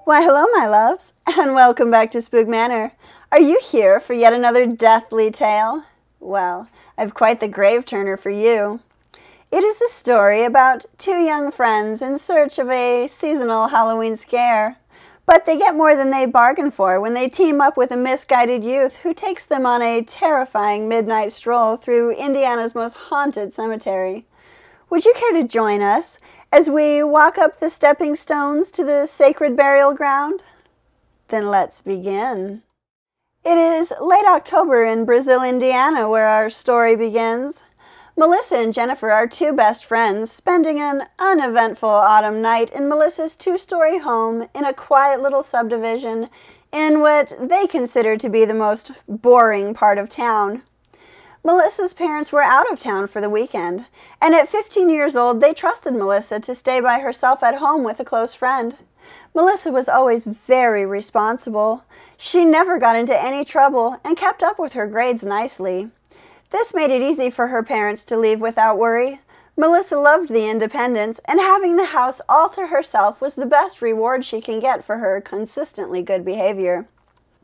Why, hello, my loves, and welcome back to Spook Manor. Are you here for yet another deathly tale? Well, I've quite the grave turner for you. It is a story about two young friends in search of a seasonal Halloween scare. But they get more than they bargain for when they team up with a misguided youth who takes them on a terrifying midnight stroll through Indiana's most haunted cemetery. Would you care to join us as we walk up the stepping stones to the sacred burial ground? Then let's begin. It is late October in Brazil, Indiana, where our story begins. Melissa and Jennifer are two best friends, spending an uneventful autumn night in Melissa's two-story home in a quiet little subdivision in what they consider to be the most boring part of town. Melissa's parents were out of town for the weekend, and at 15 years old, they trusted Melissa to stay by herself at home with a close friend. Melissa was always very responsible. She never got into any trouble and kept up with her grades nicely. This made it easy for her parents to leave without worry. Melissa loved the independence, and having the house all to herself was the best reward she can get for her consistently good behavior.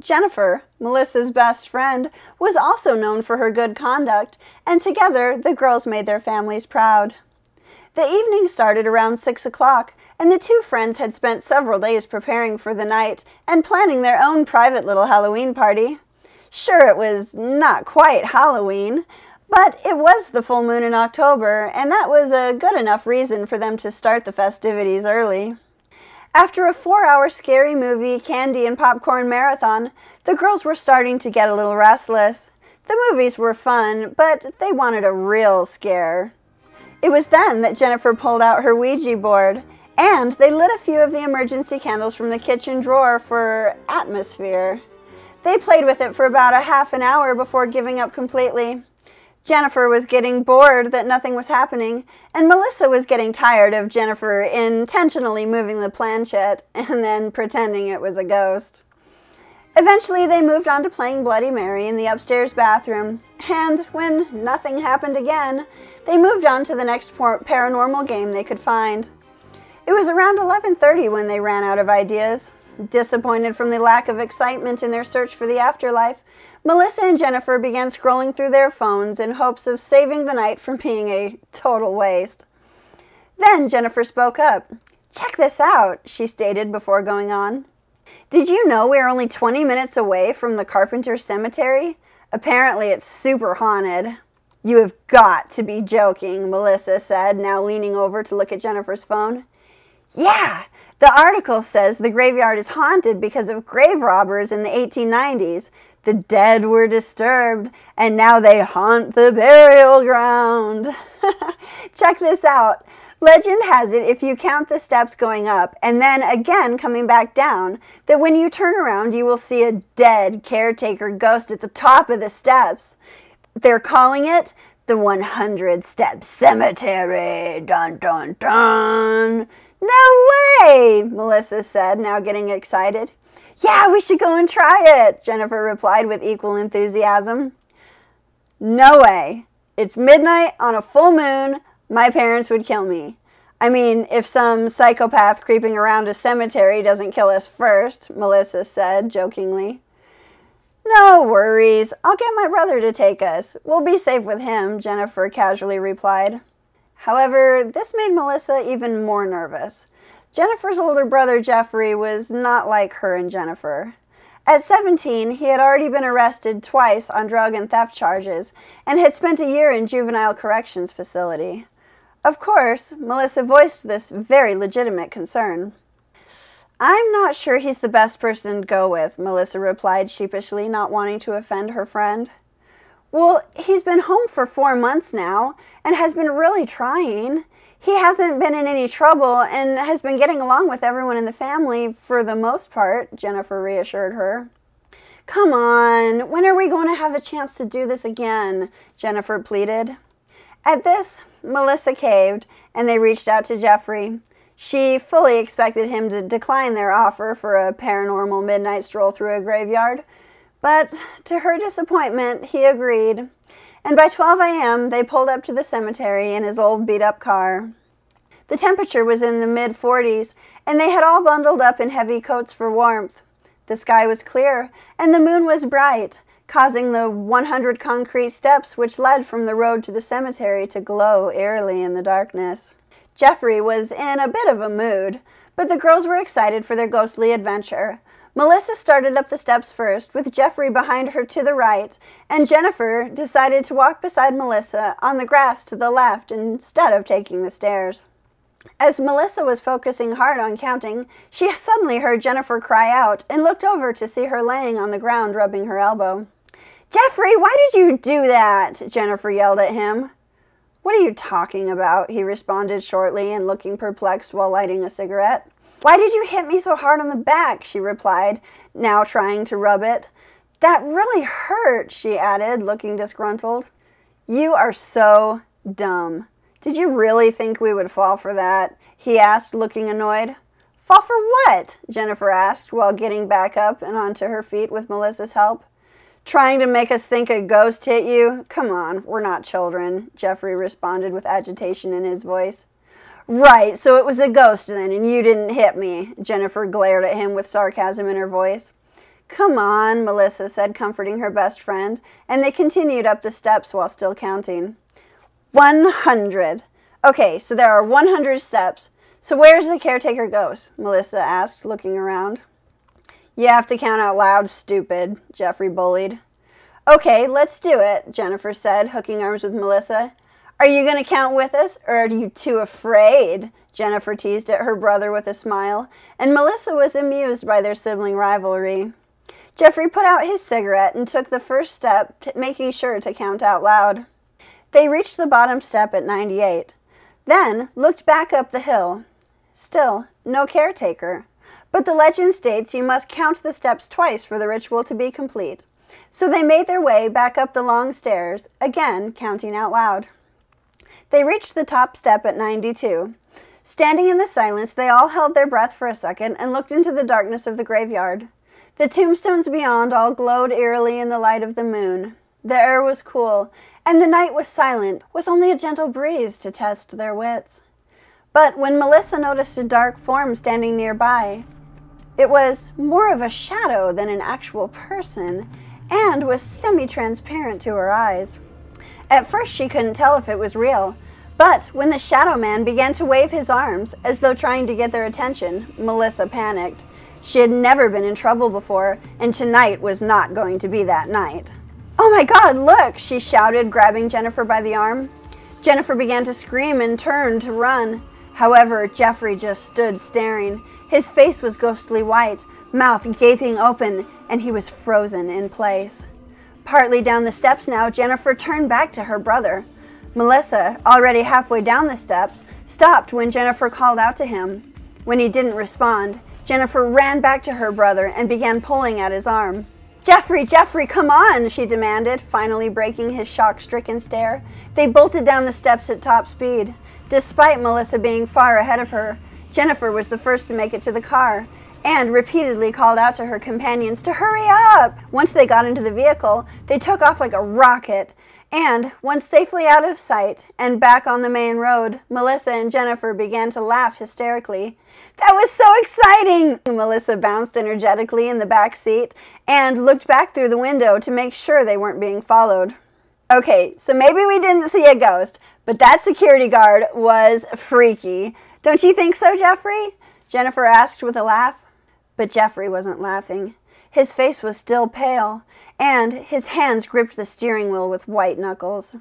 Jennifer, Melissa's best friend, was also known for her good conduct, and together the girls made their families proud. The evening started around 6 o'clock, and the two friends had spent several days preparing for the night and planning their own private little Halloween party. Sure, it was not quite Halloween, but it was the full moon in October, and that was a good enough reason for them to start the festivities early. After a 4-hour scary movie, candy, and popcorn marathon, the girls were starting to get a little restless. The movies were fun, but they wanted a real scare. It was then that Jennifer pulled out her Ouija board, and they lit a few of the emergency candles from the kitchen drawer for atmosphere. They played with it for about a half an hour before giving up completely. Jennifer was getting bored that nothing was happening, and Melissa was getting tired of Jennifer intentionally moving the planchette and then pretending it was a ghost. Eventually, they moved on to playing Bloody Mary in the upstairs bathroom, and when nothing happened again, they moved on to the next paranormal game they could find. It was around 11:30 when they ran out of ideas. Disappointed from the lack of excitement in their search for the afterlife, Melissa and Jennifer began scrolling through their phones in hopes of saving the night from being a total waste. Then Jennifer spoke up. "Check this out," she stated before going on. "Did you know we are only 20 minutes away from the Carpenter Cemetery? Apparently it's super haunted." "You have got to be joking," Melissa said, now leaning over to look at Jennifer's phone. "Yeah, the article says the graveyard is haunted because of grave robbers in the 1890s. The dead were disturbed, and now they haunt the burial ground." Check this out. Legend has it if you count the steps going up and then again coming back down, that when you turn around you will see a dead caretaker ghost at the top of the steps. They're calling it the 100-Step Cemetery. Dun dun dun. "No way," Melissa said, now getting excited. "Yeah, we should go and try it," Jennifer replied with equal enthusiasm. "No way. It's midnight on a full moon. My parents would kill me. I mean, if some psychopath creeping around a cemetery doesn't kill us first," Melissa said jokingly. "No worries. I'll get my brother to take us. We'll be safe with him," Jennifer casually replied. However, this made Melissa even more nervous. Jennifer's older brother, Jeffrey, was not like her and Jennifer. At 17, he had already been arrested twice on drug and theft charges and had spent a year in juvenile corrections facility. Of course, Melissa voiced this very legitimate concern. "I'm not sure he's the best person to go with," Melissa replied sheepishly, not wanting to offend her friend. "Well, he's been home for 4 months now and has been really trying. He hasn't been in any trouble and has been getting along with everyone in the family for the most part," Jennifer reassured her. "Come on, when are we going to have a chance to do this again?" Jennifer pleaded. At this, Melissa caved, and they reached out to Jeffrey. She fully expected him to decline their offer for a paranormal midnight stroll through a graveyard, but to her disappointment, he agreed. And by 12 a.m., they pulled up to the cemetery in his old beat-up car. The temperature was in the mid-40s, and they had all bundled up in heavy coats for warmth. The sky was clear, and the moon was bright, causing the 100 concrete steps which led from the road to the cemetery to glow eerily in the darkness. Jeffrey was in a bit of a mood, but the girls were excited for their ghostly adventure. Melissa started up the steps first, with Jeffrey behind her to the right, and Jennifer decided to walk beside Melissa on the grass to the left instead of taking the stairs. As Melissa was focusing hard on counting, she suddenly heard Jennifer cry out and looked over to see her laying on the ground rubbing her elbow. "Jeffrey, why did you do that?" Jennifer yelled at him. "What are you talking about?" he responded shortly and looking perplexed while lighting a cigarette. "Why did you hit me so hard on the back?" she replied, now trying to rub it. "That really hurt," she added, looking disgruntled. "You are so dumb. Did you really think we would fall for that?" he asked, looking annoyed. "Fall for what?" Jennifer asked, while getting back up and onto her feet with Melissa's help. "Trying to make us think a ghost hit you? Come on, we're not children," Jeffrey responded with agitation in his voice. "Right, so it was a ghost then, and you didn't hit me," Jennifer glared at him with sarcasm in her voice. "Come on," Melissa said, comforting her best friend, and they continued up the steps while still counting. 100. "Okay, so there are 100 steps. So where's the caretaker ghost?" Melissa asked, looking around. "You have to count out loud, stupid," Jeffrey bullied. "Okay, let's do it," Jennifer said, hooking arms with Melissa. "Are you going to count with us, or are you too afraid?" Jennifer teased at her brother with a smile, and Melissa was amused by their sibling rivalry. Jeffrey put out his cigarette and took the first step, making sure to count out loud. They reached the bottom step at 98, then looked back up the hill. Still, no caretaker. But the legend states you must count the steps twice for the ritual to be complete. So they made their way back up the long stairs, again counting out loud. They reached the top step at 92. Standing in the silence, they all held their breath for a second and looked into the darkness of the graveyard. The tombstones beyond all glowed eerily in the light of the moon. The air was cool, and the night was silent, with only a gentle breeze to test their wits. But when Melissa noticed a dark form standing nearby, it was more of a shadow than an actual person, and was semi-transparent to her eyes. At first she couldn't tell if it was real, but when the shadow man began to wave his arms, as though trying to get their attention, Melissa panicked. She had never been in trouble before, and tonight was not going to be that night. "Oh my God, look!" she shouted, grabbing Jennifer by the arm. Jennifer began to scream and turned to run. However, Jeffrey just stood staring. His face was ghostly white, mouth gaping open, and he was frozen in place. Partly down the steps now, Jennifer turned back to her brother. Melissa, already halfway down the steps, stopped when Jennifer called out to him. When he didn't respond, Jennifer ran back to her brother and began pulling at his arm. "Jeffrey, Jeffrey, come on!" she demanded, finally breaking his shock-stricken stare. They bolted down the steps at top speed. Despite Melissa being far ahead of her, Jennifer was the first to make it to the car, and repeatedly called out to her companions to hurry up. Once they got into the vehicle, they took off like a rocket, and once safely out of sight and back on the main road, Melissa and Jennifer began to laugh hysterically. "That was so exciting!" Melissa bounced energetically in the back seat and looked back through the window to make sure they weren't being followed. "Okay, so maybe we didn't see a ghost, but that security guard was freaky. Don't you think so, Jeffrey?" Jennifer asked with a laugh. But Jeffrey wasn't laughing. His face was still pale, and his hands gripped the steering wheel with white knuckles.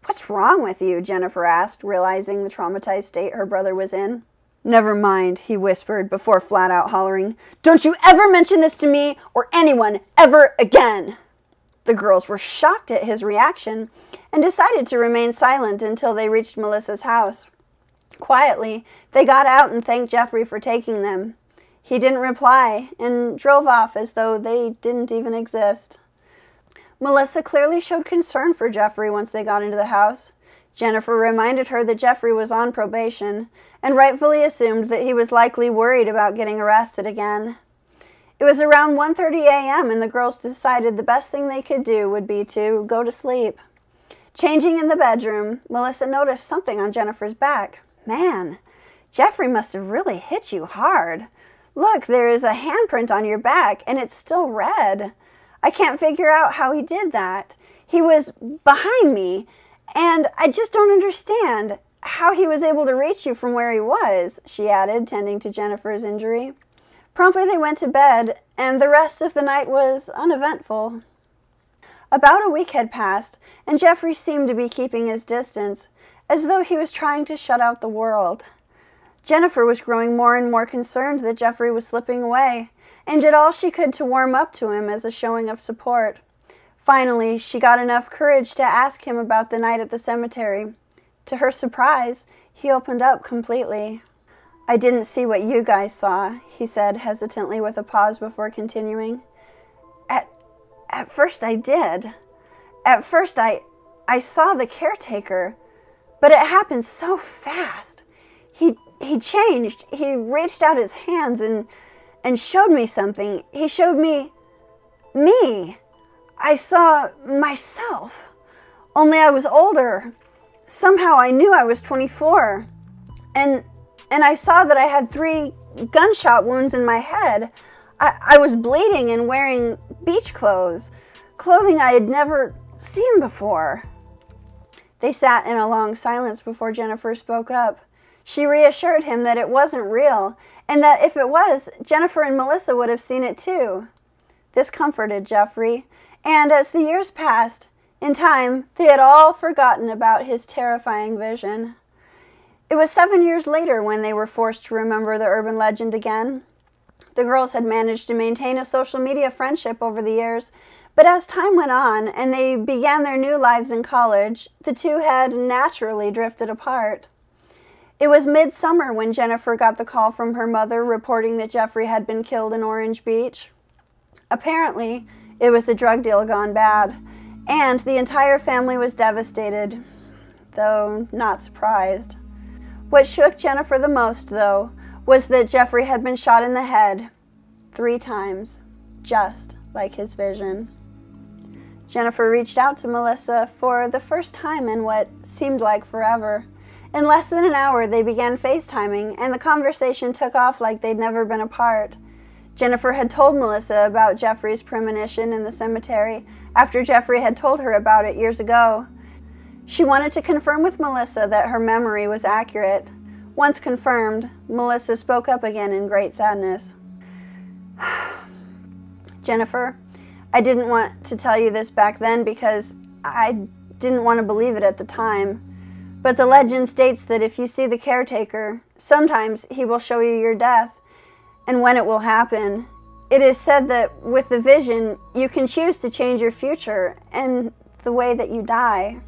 "What's wrong with you?" Jennifer asked, realizing the traumatized state her brother was in. "Never mind," he whispered before flat out hollering, "Don't you ever mention this to me or anyone ever again!" The girls were shocked at his reaction and decided to remain silent until they reached Melissa's house. Quietly, they got out and thanked Jeffrey for taking them. He didn't reply and drove off as though they didn't even exist. Melissa clearly showed concern for Jeffrey once they got into the house. Jennifer reminded her that Jeffrey was on probation and rightfully assumed that he was likely worried about getting arrested again. It was around 1:30 a.m. and the girls decided the best thing they could do would be to go to sleep. Changing in the bedroom, Melissa noticed something on Jennifer's back. Man, Jeffrey must have really hit you hard. Look, there is a handprint on your back, and it's still red. I can't figure out how he did that. He was behind me, and I just don't understand how he was able to reach you from where he was," she added, tending to Jennifer's injury. Promptly they went to bed, and the rest of the night was uneventful. About a week had passed, and Jeffrey seemed to be keeping his distance, as though he was trying to shut out the world. Jennifer was growing more and more concerned that Jeffrey was slipping away, and did all she could to warm up to him as a showing of support. Finally, she got enough courage to ask him about the night at the cemetery. To her surprise, he opened up completely. "I didn't see what you guys saw," he said hesitantly with a pause before continuing. At first I did. At first I saw the caretaker, but it happened so fast. He changed. He reached out his hands and showed me something. He showed me. I saw myself. Only I was older. Somehow I knew I was 24. And I saw that I had 3 gunshot wounds in my head. I was bleeding and wearing beach clothes, clothing I had never seen before." They sat in a long silence before Jennifer spoke up. She reassured him that it wasn't real, and that if it was, Jennifer and Melissa would have seen it too. This comforted Jeffrey, and as the years passed, in time, they had all forgotten about his terrifying vision. It was 7 years later when they were forced to remember the urban legend again. The girls had managed to maintain a social media friendship over the years, but as time went on and they began their new lives in college, the two had naturally drifted apart. It was midsummer when Jennifer got the call from her mother reporting that Jeffrey had been killed in Orange Beach. Apparently, it was a drug deal gone bad, and the entire family was devastated, though not surprised. What shook Jennifer the most, though, was that Jeffrey had been shot in the head 3 times, just like his vision. Jennifer reached out to Melissa for the first time in what seemed like forever. In less than an hour, they began FaceTiming, and the conversation took off like they'd never been apart. Jennifer had told Melissa about Jeffrey's premonition in the cemetery after Jeffrey had told her about it years ago. She wanted to confirm with Melissa that her memory was accurate. Once confirmed, Melissa spoke up again in great sadness. "Jennifer, I didn't want to tell you this back then because I didn't want to believe it at the time. But the legend states that if you see the caretaker, sometimes he will show you your death, and when it will happen. It is said that with the vision, you can choose to change your future and the way that you die."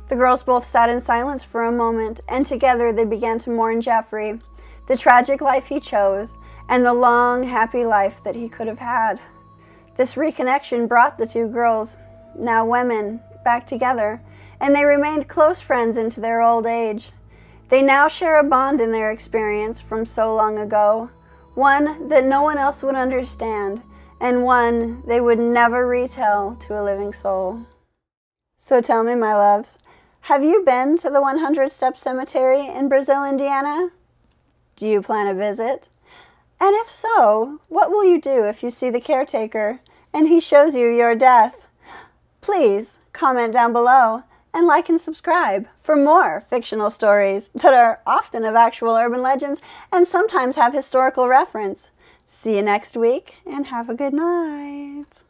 The girls both sat in silence for a moment, and together they began to mourn Jeffrey, the tragic life he chose, and the long, happy life that he could have had. This reconnection brought the 2 girls, now women, back together, and they remained close friends into their old age. They now share a bond in their experience from so long ago, one that no one else would understand, and one they would never retell to a living soul. So tell me, my loves, have you been to the 100 Step Cemetery in Brazil, Indiana? Do you plan a visit? And if so, what will you do if you see the caretaker and he shows you your death? Please comment down below and like and subscribe for more fictional stories that are often of actual urban legends and sometimes have historical reference. See you next week and have a good night.